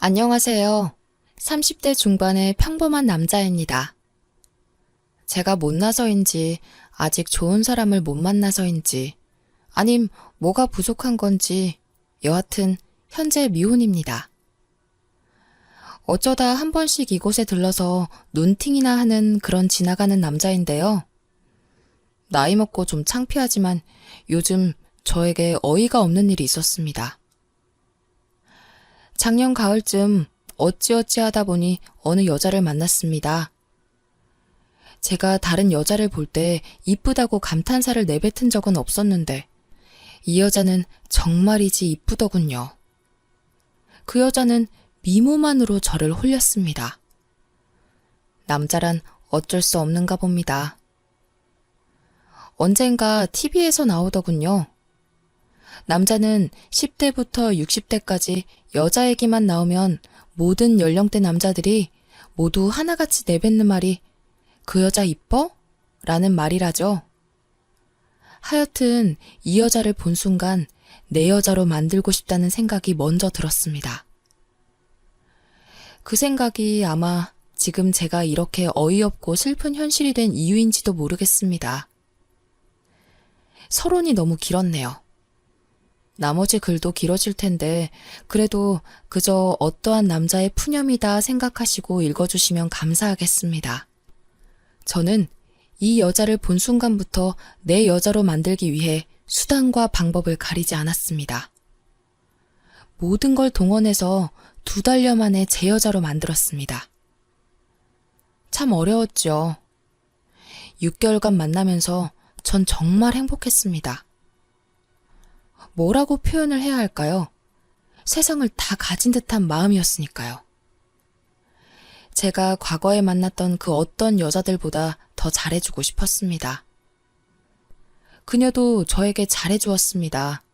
안녕하세요. 30대 중반의 평범한 남자입니다. 제가 못나서인지, 아직 좋은 사람을 못 만나서인지, 아님 뭐가 부족한 건지, 여하튼 현재 미혼입니다. 어쩌다 한 번씩 이곳에 들러서 눈팅이나 하는 그런 지나가는 남자인데요. 나이 먹고 좀 창피하지만 요즘 저에게 어이가 없는 일이 있었습니다. 작년 가을쯤 어찌어찌 하다 보니 어느 여자를 만났습니다. 제가 다른 여자를 볼 때 이쁘다고 감탄사를 내뱉은 적은 없었는데 이 여자는 정말이지 이쁘더군요. 그 여자는 미모만으로 저를 홀렸습니다. 남자란 어쩔 수 없는가 봅니다. 언젠가 TV에서 나오더군요. 남자는 10대부터 60대까지 여자 얘기만 나오면 모든 연령대 남자들이 모두 하나같이 내뱉는 말이 "그 여자 이뻐?" 라는 말이라죠. 하여튼 이 여자를 본 순간 내 여자로 만들고 싶다는 생각이 먼저 들었습니다. 그 생각이 아마 지금 제가 이렇게 어이없고 슬픈 현실이 된 이유인지도 모르겠습니다. 서론이 너무 길었네요. 나머지 글도 길어질 텐데 그래도 그저 어떠한 남자의 푸념이다 생각하시고 읽어주시면 감사하겠습니다. 저는 이 여자를 본 순간부터 내 여자로 만들기 위해 수단과 방법을 가리지 않았습니다. 모든 걸 동원해서 2달여 만에 제 여자로 만들었습니다. 참 어려웠죠. 6개월간 만나면서 전 정말 행복했습니다. 뭐라고 표현을 해야 할까요? 세상을 다 가진 듯한 마음이었으니까요. 제가 과거에 만났던 그 어떤 여자들보다 더 잘해주고 싶었습니다. 그녀도 저에게 잘해주었습니다.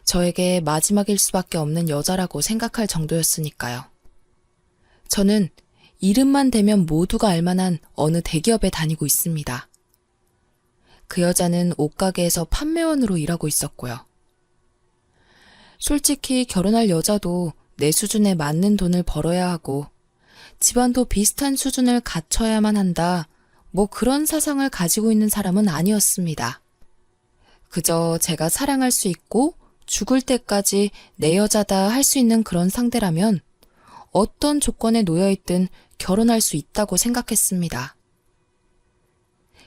저에게 마지막일 수밖에 없는 여자라고 생각할 정도였으니까요. 저는 이름만 대면 모두가 알만한 어느 대기업에 다니고 있습니다. 그 여자는 옷가게에서 판매원으로 일하고 있었고요. 솔직히 결혼할 여자도 내 수준에 맞는 돈을 벌어야 하고 집안도 비슷한 수준을 갖춰야만 한다, 뭐 그런 사상을 가지고 있는 사람은 아니었습니다. 그저 제가 사랑할 수 있고 죽을 때까지 내 여자다 할 수 있는 그런 상대라면 어떤 조건에 놓여있든 결혼할 수 있다고 생각했습니다.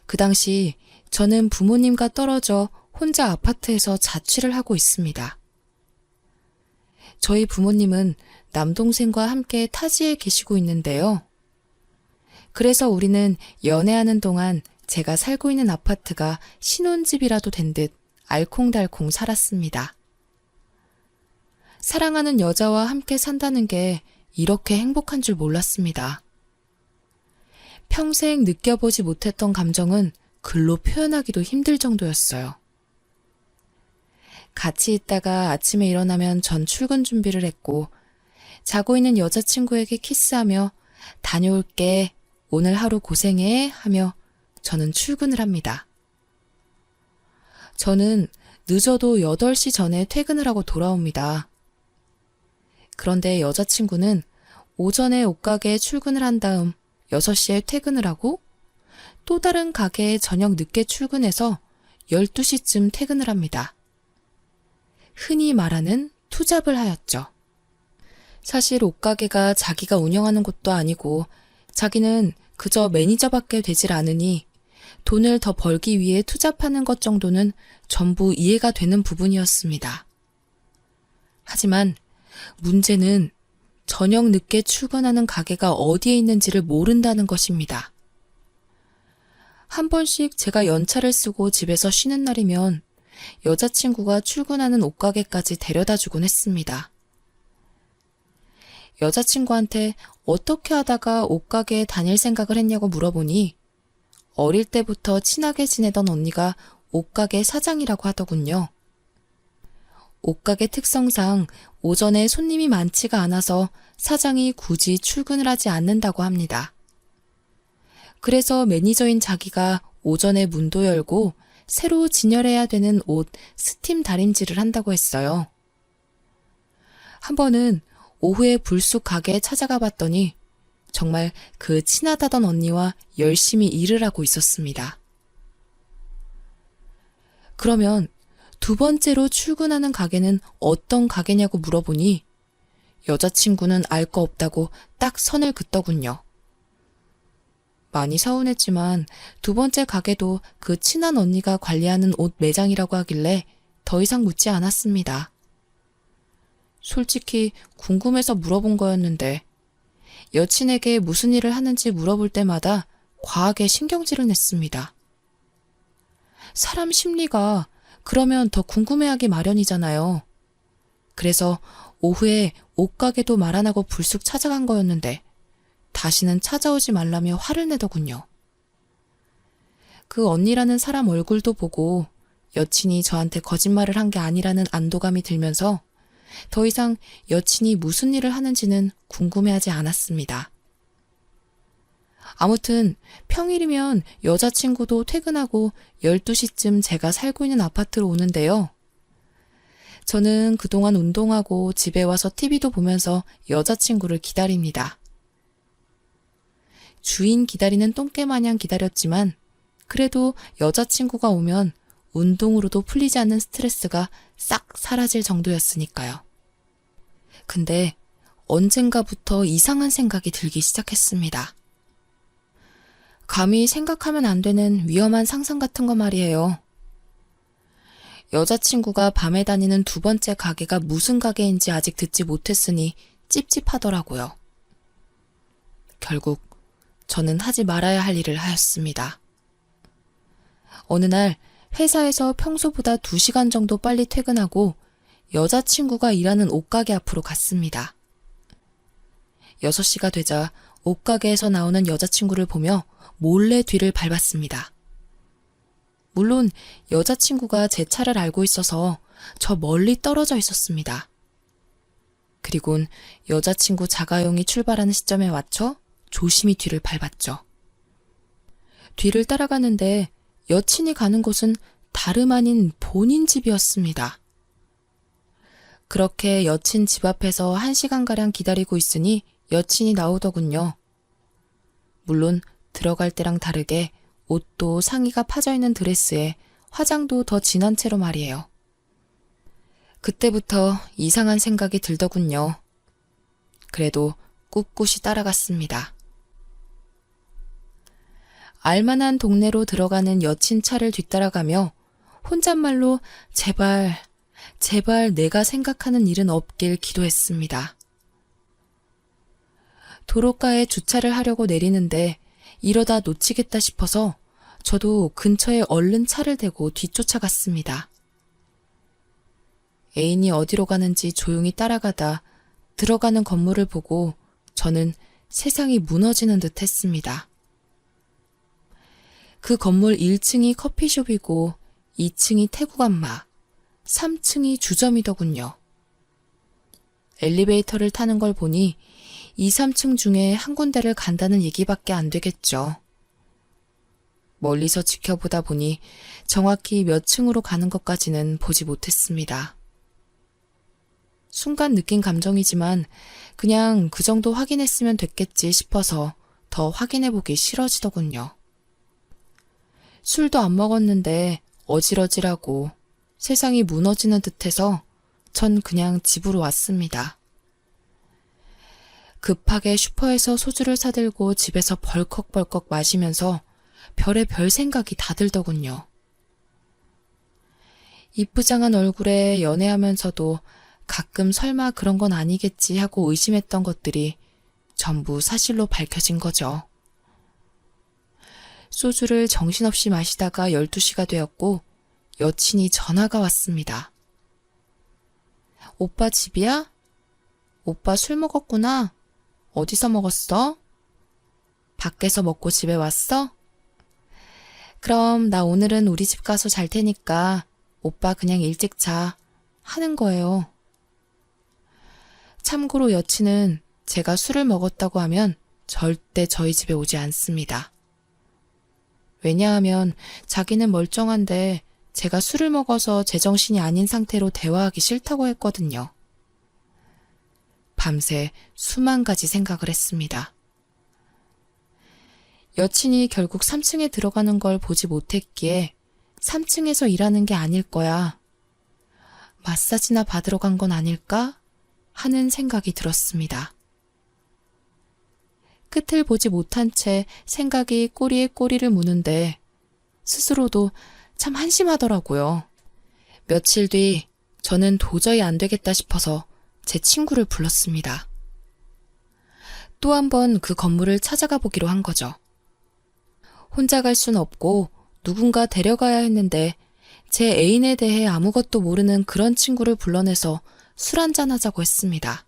그 당시 저는 부모님과 떨어져 혼자 아파트에서 자취를 하고 있습니다. 저희 부모님은 남동생과 함께 타지에 계시고 있는데요. 그래서 우리는 연애하는 동안 제가 살고 있는 아파트가 신혼집이라도 된 듯 알콩달콩 살았습니다. 사랑하는 여자와 함께 산다는 게 이렇게 행복한 줄 몰랐습니다. 평생 느껴보지 못했던 감정은 글로 표현하기도 힘들 정도였어요. 같이 있다가 아침에 일어나면 전 출근 준비를 했고 자고 있는 여자친구에게 키스하며 "다녀올게, 오늘 하루 고생해" 하며 저는 출근을 합니다. 저는 늦어도 8시 전에 퇴근을 하고 돌아옵니다. 그런데 여자친구는 오전에 옷가게에 출근을 한 다음 6시에 퇴근을 하고 또 다른 가게에 저녁 늦게 출근해서 12시쯤 퇴근을 합니다. 흔히 말하는 투잡을 하였죠. 사실 옷가게가 자기가 운영하는 곳도 아니고 자기는 그저 매니저밖에 되질 않으니 돈을 더 벌기 위해 투잡하는 것 정도는 전부 이해가 되는 부분이었습니다. 하지만 문제는 저녁 늦게 출근하는 가게가 어디에 있는지를 모른다는 것입니다. 한 번씩 제가 연차를 쓰고 집에서 쉬는 날이면 여자친구가 출근하는 옷가게까지 데려다 주곤 했습니다. 여자친구한테 어떻게 하다가 옷가게에 다닐 생각을 했냐고 물어보니 어릴 때부터 친하게 지내던 언니가 옷가게 사장이라고 하더군요. 옷가게 특성상 오전에 손님이 많지가 않아서 사장이 굳이 출근을 하지 않는다고 합니다. 그래서 매니저인 자기가 오전에 문도 열고 새로 진열해야 되는 옷 스팀 다림질을 한다고 했어요. 한 번은 오후에 불쑥 가게에 찾아가 봤더니 정말 그 친하다던 언니와 열심히 일을 하고 있었습니다. 그러면 두 번째로 출근하는 가게는 어떤 가게냐고 물어보니 여자친구는 알 거 없다고 딱 선을 긋더군요. 많이 서운했지만 두 번째 가게도 그 친한 언니가 관리하는 옷 매장이라고 하길래 더 이상 묻지 않았습니다. 솔직히 궁금해서 물어본 거였는데 여친에게 무슨 일을 하는지 물어볼 때마다 과하게 신경질을 냈습니다. 사람 심리가 그러면 더 궁금해하기 마련이잖아요. 그래서 오후에 옷가게도 말 안 하고 불쑥 찾아간 거였는데 다시는 찾아오지 말라며 화를 내더군요. 그 언니라는 사람 얼굴도 보고 여친이 저한테 거짓말을 한 게 아니라는 안도감이 들면서 더 이상 여친이 무슨 일을 하는지는 궁금해하지 않았습니다. 아무튼 평일이면 여자친구도 퇴근하고 12시쯤 제가 살고 있는 아파트로 오는데요. 저는 그동안 운동하고 집에 와서 TV도 보면서 여자친구를 기다립니다. 주인 기다리는 똥개 마냥 기다렸지만 그래도 여자친구가 오면 운동으로도 풀리지 않는 스트레스가 싹 사라질 정도였으니까요. 근데 언젠가부터 이상한 생각이 들기 시작했습니다. 감히 생각하면 안 되는 위험한 상상 같은 거 말이에요. 여자친구가 밤에 다니는 두 번째 가게가 무슨 가게인지 아직 듣지 못했으니 찝찝하더라고요. 결국 저는 하지 말아야 할 일을 하였습니다. 어느 날 회사에서 평소보다 2시간 정도 빨리 퇴근하고 여자친구가 일하는 옷가게 앞으로 갔습니다. 6시가 되자 옷가게에서 나오는 여자친구를 보며 몰래 뒤를 밟았습니다. 물론 여자친구가 제 차를 알고 있어서 저 멀리 떨어져 있었습니다. 그리곤 여자친구 자가용이 출발하는 시점에 맞춰 조심히 뒤를 밟았죠. 뒤를 따라가는데 여친이 가는 곳은 다름 아닌 본인 집이었습니다. 그렇게 여친 집 앞에서 1시간가량 기다리고 있으니 여친이 나오더군요. 물론 들어갈 때랑 다르게 옷도 상의가 파져있는 드레스에 화장도 더 진한 채로 말이에요. 그때부터 이상한 생각이 들더군요. 그래도 꿋꿋이 따라갔습니다. 알만한 동네로 들어가는 여친 차를 뒤따라가며 혼잣말로 제발 내가 생각하는 일은 없길 기도했습니다. 도로가에 주차를 하려고 내리는데 이러다 놓치겠다 싶어서 저도 근처에 얼른 차를 대고 뒤쫓아갔습니다. 애인이 어디로 가는지 조용히 따라가다 들어가는 건물을 보고 저는 세상이 무너지는 듯 했습니다. 그 건물 1층이 커피숍이고 2층이 태국 안마, 3층이 주점이더군요. 엘리베이터를 타는 걸 보니 2, 3층 중에 한 군데를 간다는 얘기밖에 안 되겠죠. 멀리서 지켜보다 보니 정확히 몇 층으로 가는 것까지는 보지 못했습니다. 순간 느낀 감정이지만 그냥 그 정도 확인했으면 됐겠지 싶어서 더 확인해보기 싫어지더군요. 술도 안 먹었는데 어질어질하고 세상이 무너지는 듯해서 전 그냥 집으로 왔습니다. 급하게 슈퍼에서 소주를 사들고 집에서 벌컥벌컥 마시면서 별의별 생각이 다 들더군요. 이쁘장한 얼굴에 연애하면서도 가끔 설마 그런 건 아니겠지 하고 의심했던 것들이 전부 사실로 밝혀진 거죠. 소주를 정신없이 마시다가 12시가 되었고 여친이 전화가 왔습니다. 오빠 집이야? 오빠 술 먹었구나. 어디서 먹었어? 밖에서 먹고 집에 왔어? 그럼 나 오늘은 우리 집 가서 잘 테니까 오빠 그냥 일찍 자 하는 거예요. 참고로 여친은 제가 술을 먹었다고 하면 절대 저희 집에 오지 않습니다. 왜냐하면 자기는 멀쩡한데 제가 술을 먹어서 제정신이 아닌 상태로 대화하기 싫다고 했거든요. 밤새 수만 가지 생각을 했습니다. 여친이 결국 3층에 들어가는 걸 보지 못했기에 3층에서 일하는 게 아닐 거야. 마사지나 받으러 간 건 아닐까? 하는 생각이 들었습니다. 끝을 보지 못한 채 생각이 꼬리에 꼬리를 무는데 스스로도 참 한심하더라고요. 며칠 뒤 저는 도저히 안 되겠다 싶어서 제 친구를 불렀습니다. 또 한 번 그 건물을 찾아가 보기로 한 거죠. 혼자 갈 순 없고 누군가 데려가야 했는데 제 애인에 대해 아무것도 모르는 그런 친구를 불러내서 술 한잔 하자고 했습니다.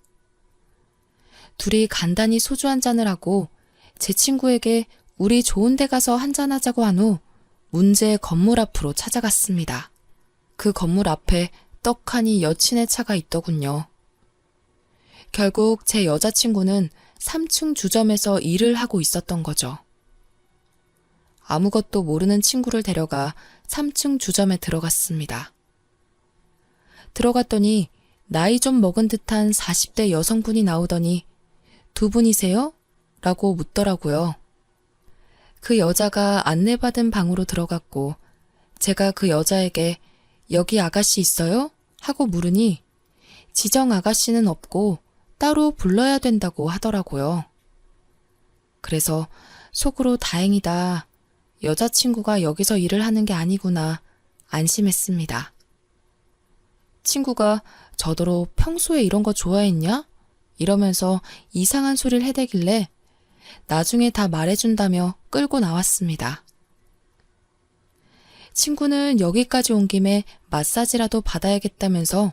둘이 간단히 소주 한 잔을 하고 제 친구에게 우리 좋은 데 가서 한잔 하자고 한 후 문제의 건물 앞으로 찾아갔습니다. 그 건물 앞에 떡하니 여친의 차가 있더군요. 결국 제 여자친구는 3층 주점에서 일을 하고 있었던 거죠. 아무것도 모르는 친구를 데려가 3층 주점에 들어갔습니다. 들어갔더니 나이 좀 먹은 듯한 40대 여성분이 나오더니 두 분이세요? 라고 묻더라고요. 그 여자가 안내받은 방으로 들어갔고 제가 그 여자에게 여기 아가씨 있어요? 하고 물으니 지정 아가씨는 없고 따로 불러야 된다고 하더라고요. 그래서 속으로 다행이다. 여자친구가 여기서 일을 하는 게 아니구나 안심했습니다. 친구가 저더러 평소에 이런 거 좋아했냐? 이러면서 이상한 소리를 해대길래 나중에 다 말해준다며 끌고 나왔습니다. 친구는 여기까지 온 김에 마사지라도 받아야겠다면서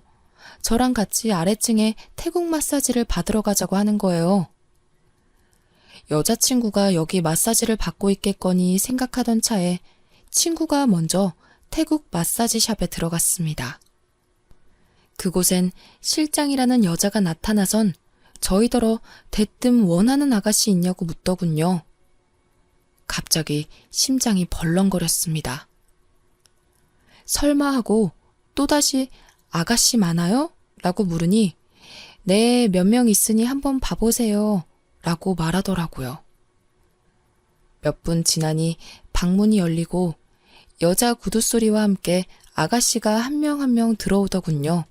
저랑 같이 아래층에 태국 마사지를 받으러 가자고 하는 거예요. 여자친구가 여기 마사지를 받고 있겠거니 생각하던 차에 친구가 먼저 태국 마사지 샵에 들어갔습니다. 그곳엔 실장이라는 여자가 나타나선 저희더러 대뜸 원하는 아가씨 있냐고 묻더군요. 갑자기 심장이 벌렁거렸습니다. 설마 하고 또다시 아가씨 많아요? 라고 물으니 네, 몇 명 있으니 한번 봐보세요. 라고 말하더라고요. 몇 분 지나니 방문이 열리고 여자 구두소리와 함께 아가씨가 한 명 한 명 들어오더군요.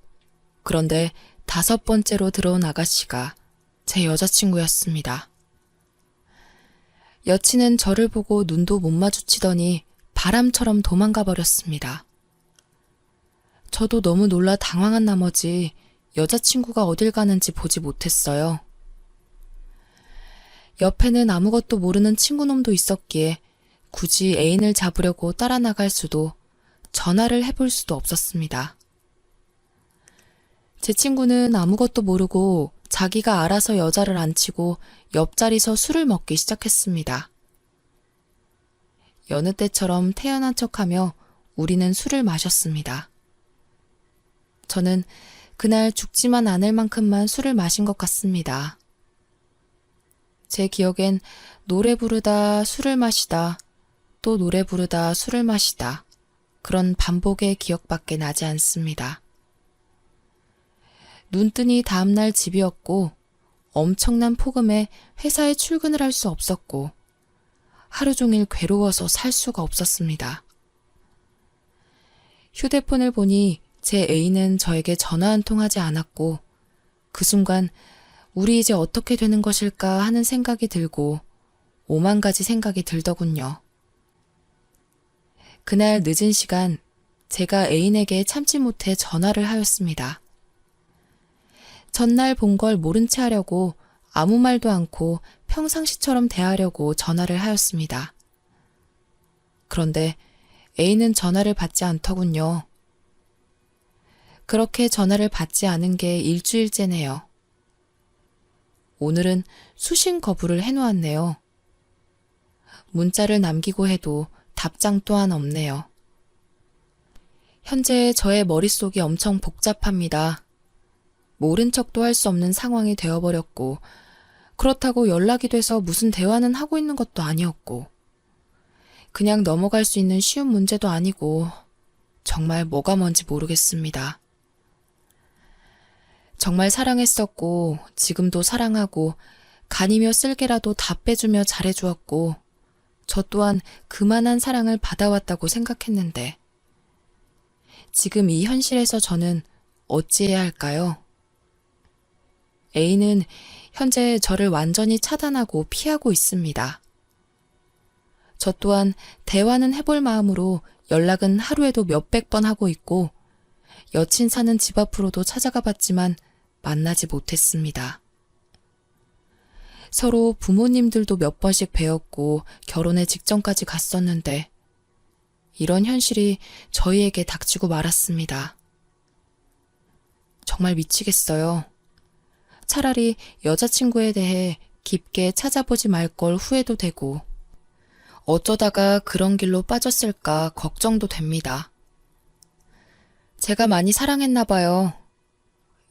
그런데 5번째로 들어온 아가씨가 제 여자친구였습니다. 여친은 저를 보고 눈도 못 마주치더니 바람처럼 도망가 버렸습니다. 저도 너무 놀라 당황한 나머지 여자친구가 어딜 가는지 보지 못했어요. 옆에는 아무것도 모르는 친구놈도 있었기에 굳이 애인을 잡으려고 따라 나갈 수도 전화를 해볼 수도 없었습니다. 제 친구는 아무것도 모르고 자기가 알아서 여자를 앉히고 옆자리서 술을 먹기 시작했습니다. 여느 때처럼 태연한 척하며 우리는 술을 마셨습니다. 저는 그날 죽지만 않을 만큼만 술을 마신 것 같습니다. 제 기억엔 노래 부르다 술을 마시다 또 노래 부르다 술을 마시다 그런 반복의 기억밖에 나지 않습니다. 눈뜨니 다음날 집이었고 엄청난 폭음에 회사에 출근을 할 수 없었고 하루 종일 괴로워서 살 수가 없었습니다. 휴대폰을 보니 제 애인은 저에게 전화 한 통 하지 않았고 그 순간 우리 이제 어떻게 되는 것일까 하는 생각이 들고 5만 가지 생각이 들더군요. 그날 늦은 시간 제가 애인에게 참지 못해 전화를 하였습니다. 전날 본 걸 모른 채 하려고 아무 말도 않고 평상시처럼 대하려고 전화를 하였습니다. 그런데 애인은 전화를 받지 않더군요. 그렇게 전화를 받지 않은 게 일주일째네요. 오늘은 수신 거부를 해놓았네요. 문자를 남기고 해도 답장 또한 없네요. 현재 저의 머릿속이 엄청 복잡합니다. 모른 척도 할 수 없는 상황이 되어버렸고 그렇다고 연락이 돼서 무슨 대화는 하고 있는 것도 아니었고 그냥 넘어갈 수 있는 쉬운 문제도 아니고 정말 뭐가 뭔지 모르겠습니다. 정말 사랑했었고, 지금도 사랑하고, 간이며 쓸개라도 다 빼주며 잘해주었고, 저 또한 그만한 사랑을 받아왔다고 생각했는데, 지금 이 현실에서 저는 어찌해야 할까요? A는 현재 저를 완전히 차단하고 피하고 있습니다. 저 또한 대화는 해볼 마음으로 연락은 하루에도 몇백 번 하고 있고, 여친 사는 집 앞으로도 찾아가 봤지만 만나지 못했습니다. 서로 부모님들도 몇 번씩 뵈었고 결혼의 직전까지 갔었는데, 이런 현실이 저희에게 닥치고 말았습니다. 정말 미치겠어요. 차라리 여자친구에 대해 깊게 찾아보지 말 걸 후회도 되고, 어쩌다가 그런 길로 빠졌을까 걱정도 됩니다. 제가 많이 사랑했나 봐요.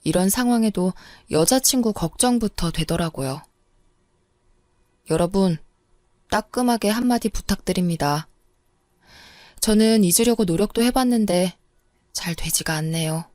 이런 상황에도 여자친구 걱정부터 되더라고요. 여러분, 따끔하게 한마디 부탁드립니다. 저는 잊으려고 노력도 해봤는데 잘 되지가 않네요.